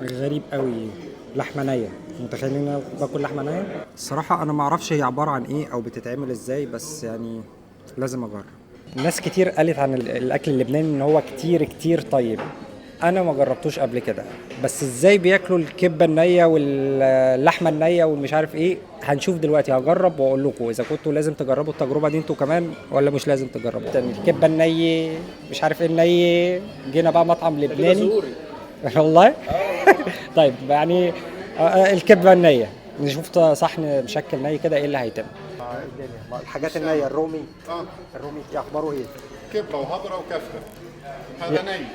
غريب قوي. لحمه نيه، متخيلين ان انا باكل لحمه نيه؟ الصراحه انا ما اعرفش هي عباره عن ايه او بتتعمل ازاي، بس يعني لازم اجرب. ناس كتير قالت عن الاكل اللبناني ان هو كتير كتير طيب. انا ما جربتوش قبل كده، بس ازاي بياكلوا الكبه النيه واللحمه النيه والمش عارف ايه هنشوف دلوقتي. هجرب واقول لكم اذا كنتوا لازم تجربوا التجربه دي انتوا كمان ولا مش لازم تجربوا. تاني الكبه النيه مش عارف ايه النيه. جينا بقى مطعم لبناني. والله. طيب يعني الكبه النيه نشوف صحن مشكل ني كده ايه اللي هيتم. الحاجات النيه الرومي. الرومي اخباره ايه؟ كبة وهبرة وكفتة. هذا ني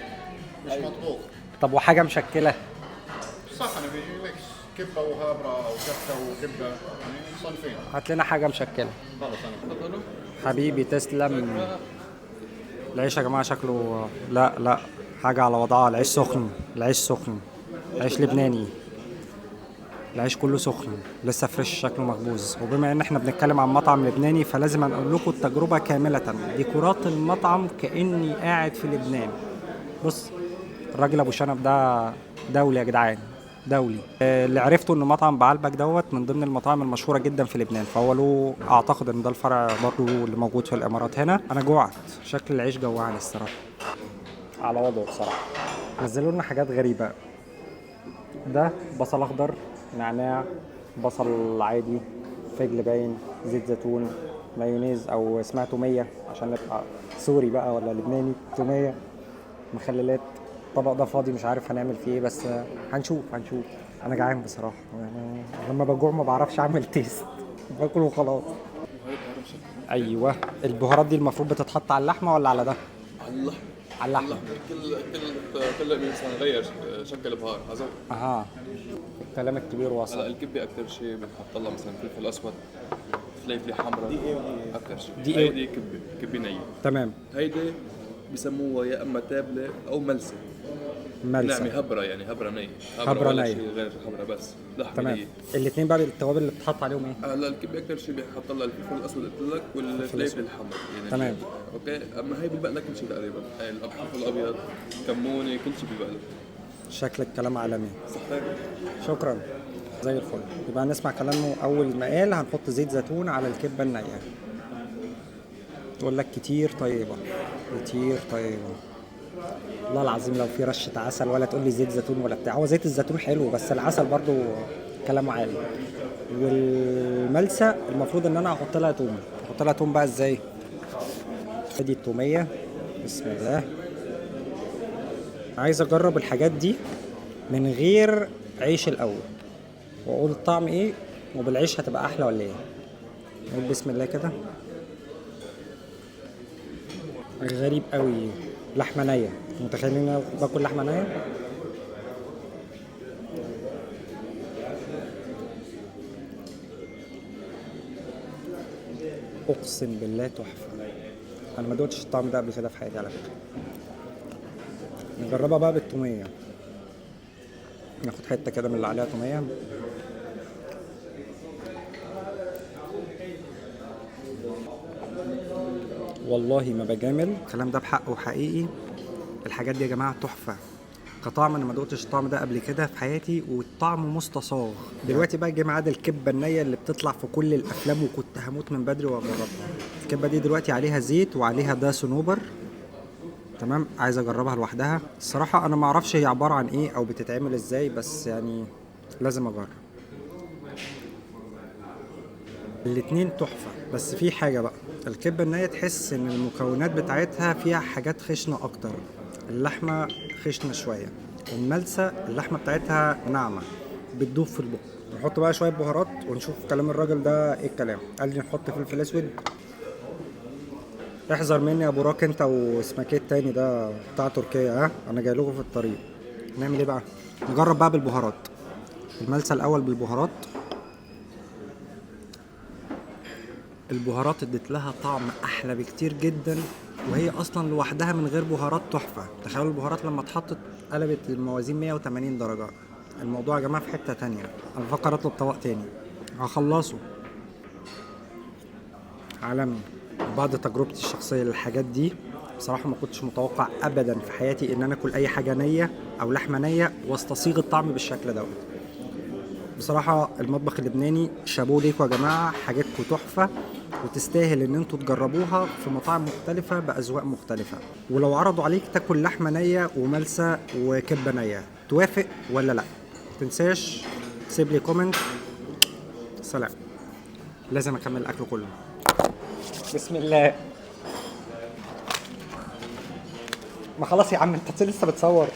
مش مطبوخ. طب وحاجه مشكله؟ صحن بيجي لك كبة وهبرة أو كفتة وكبة، يعني صنفين. هات لنا حاجه مشكله. خلص أنا تفضلوا. حبيبي تسلم. العيش يا جماعه شكله لا حاجه على وضعها. العيش سخن، العيش سخن، عيش لبناني. العيش كله سخن لسه فريش، شكله مخبوز. وبما ان احنا بنتكلم عن مطعم لبناني فلازم اقول لكم التجربه كامله. ديكورات المطعم كاني قاعد في لبنان. بص الراجل ابو شنب ده دولي يا جدعان، دولي. اللي عرفته ان مطعم بعلبك دوت من ضمن المطاعم المشهوره جدا في لبنان، فهو له اعتقد ان ده الفرع برضه اللي موجود في الامارات هنا. انا جوعت، شكل العيش جوعني الصراحه. على وضعه بصراحه. نزلوا لنا حاجات غريبه. ده بصل اخضر، نعناع، بصل عادي، فجل باين، زيت زيتون، مايونيز او اسمها توميه عشان نبقى سوري بقى ولا لبناني. توميه، مخللات. الطبق ده فاضي مش عارف هنعمل فيه ايه، بس هنشوف. انا جعان بصراحه، يعني لما بجوع ما بعرفش اعمل تيست. باكل وخلاص. ايوه. البهارات دي المفروض بتتحط على اللحمه ولا على ده؟ الله. على اللحمه. اللحمة كل مثلا غير شكل البهار هذا. اها. الكلام الكبير هلا وصل. الكبه اكثر شيء بنحط لها مثلا فلفل اسود، فليفله حمراء. دي ايه اكثر شيء؟ دي إيه؟ هيدي كبه نيه. تمام. هيدي بسموها يا اما تابله او ملسه. ملسه. نعمه هبره، يعني هبره نيه. هبرة ولا نية. شيء غير هبره بس لحمه تمام. نيه. الاثنين بقى التوابل اللي بتتحط عليهم ايه؟ هلا الكبه اكثر شيء بيحط لها الفلفل الاسود قلت لك والفليفله الحمراء يعني. تمام. اوكي، اما هي بيبقى لها كل شيء تقريبا، الفلفل الابيض، كمونه، كل شيء بيبقى لها. شكل الكلام عالمي. صحيح. شكرا. زي الفل. يبقى نسمع كلامه. اول ما قال هنحط زيت زيتون على الكبه النيه. تقول لك كتير طيبه، كتير طيبه. والله العظيم لو في رشه عسل، ولا تقول لي زيت زيتون ولا بتاع. هو زيت الزيتون حلو بس العسل برضو كلامه عالي. والملسه المفروض ان انا احط لها توم. احط لها توم بقى ازاي؟ ادي التوميه. بسم الله. عايز اجرب الحاجات دي من غير عيش الاول واقول الطعم ايه، وبالعيش هتبقى احلى ولا ايه. نقول بسم الله كده. غريب قوي. لحمه نيه، متخيلين ان انا باكل لحمه نيه؟ اقسم بالله تحفه. انا ما دوتش الطعم ده قبل كده في حياتي على فكره. نجربها بقى بالتوميه. ناخد حته كده من اللي عليها توميه. والله ما بجامل الكلام ده بحقه حقيقي. الحاجات دي يا جماعه تحفه. كطعم انا ما دقتش الطعم ده قبل كده في حياتي، والطعم مستصاغ. دلوقتي بقى جه ميعاد الكبه النيه اللي بتطلع في كل الافلام، وكنت هموت من بدري واجربها. الكبه دي دلوقتي عليها زيت وعليها ده صنوبر. تمام. عايز اجربها لوحدها. الصراحه انا ما اعرفش هي عباره عن ايه او بتتعمل ازاي، بس يعني لازم اجرب. الاتنين تحفه. بس في حاجه بقى، الكبه النيه تحس ان المكونات بتاعتها فيها حاجات خشنه اكتر. اللحمه خشنه شويه. الملسه اللحمه بتاعتها ناعمه بتدوب في البق. نحط بقى شويه بهارات ونشوف كلام الراجل ده ايه الكلام. قال لي نحط فلفل اسود. احذر مني يا ابو راك انت واسمك ايه التاني ده بتاع تركيا. ها انا جاي لكم في الطريق. نعمل ايه بقى؟ نجرب بقى بالبهارات. الملسه الاول بالبهارات. البهارات ادت لها طعم احلى بكتير جدا، وهي اصلا لوحدها من غير بهارات تحفه. تخيلوا البهارات لما اتحطت قلبت الموازين 180 درجه. الموضوع يا جماعه في حته تانية. انا بفكر اطلب طبق تاني هخلصه. عالمي. بعد تجربتي الشخصيه للحاجات دي بصراحة ما كنتش متوقع ابدا في حياتي ان انا اكل اي حاجة نية او لحمة نية واستصيغ الطعم بالشكل دوت. بصراحة المطبخ اللبناني شابوه ليكوا يا جماعة، حاجاتكم تحفة وتستاهل ان انتوا تجربوها في مطاعم مختلفة بأذواق مختلفة. ولو عرضوا عليك تاكل لحمة نية وملسة وكبة نية، توافق ولا لا؟ متنساش سيب لي كومنت. سلام. لازم اكمل الاكل كله. بسم الله. ما خلاص يا عم، انت لسه بتصور.